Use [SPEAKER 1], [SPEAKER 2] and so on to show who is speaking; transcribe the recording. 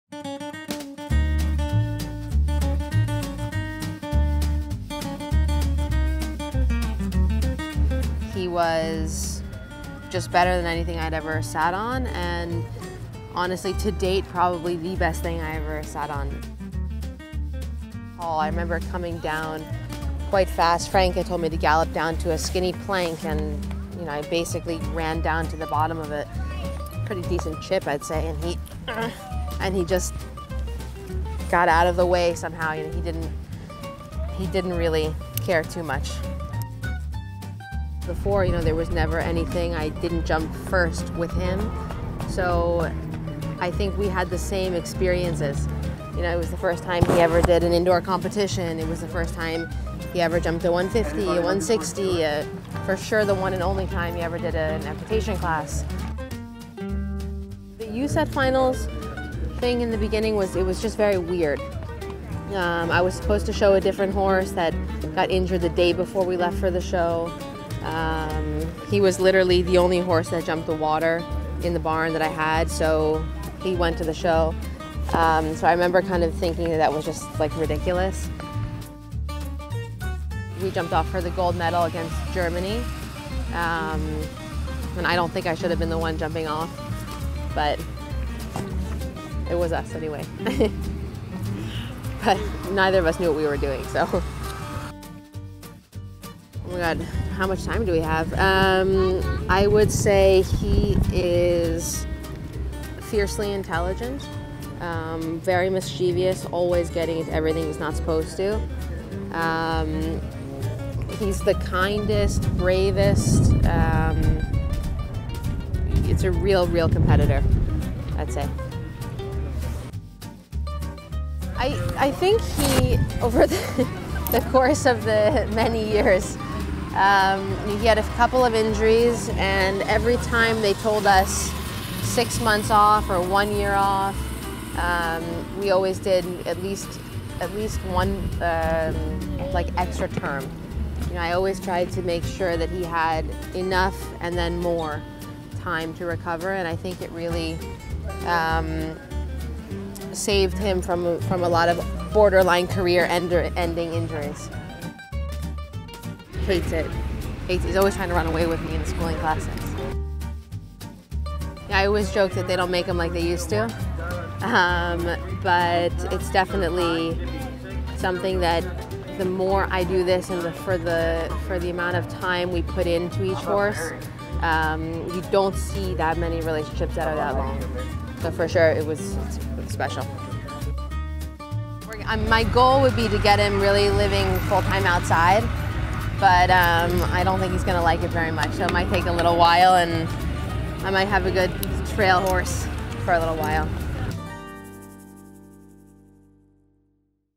[SPEAKER 1] He was just better than anything I'd ever sat on, and honestly, to date, probably the best thing I ever sat on. I remember coming down quite fast. Frank had told me to gallop down to a skinny plank, and I basically ran down to the bottom of it. Pretty decent chip, I'd say, and he just got out of the way somehow. He didn't really care too much. Before, there was never anything. I didn't jump first with him, so I think we had the same experiences. It was the first time he ever did an indoor competition. It was the first time he ever jumped a 150, a 160, for sure the one and only time he ever did an equitation class. The USEF Finals thing in the beginning was just very weird. I was supposed to show a different horse that got injured the day before we left for the show. He was literally the only horse that jumped the water in the barn that I had, so he went to the show. So I remember kind of thinking that was just like ridiculous. We jumped off for the gold medal against Germany, and I don't think I should have been the one jumping off, but it was us anyway. But neither of us knew what we were doing, so. Oh my God, how much time do we have? I would say he is fiercely intelligent, very mischievous, always getting into everything he's not supposed to. He's the kindest, bravest. It's a real competitor, I'd say. I think he, over the course of the many years, he had a couple of injuries, and every time they told us 6 months off or 1 year off, we always did at least one like extra term. I always tried to make sure that he had enough and then more time to recover, and I think it really saved him from a lot of borderline career-ending injuries. Hates it. He's always trying to run away with me in the schooling classes. Yeah, I always joke that they don't make them like they used to, but it's definitely something that the more I do this, and for the amount of time we put into each horse, you don't see that many relationships that are that long. So for sure, it's special. My goal would be to get him really living full-time outside, but I don't think he's going to like it very much. So it might take a little while, and I might have a good trail horse for a little while.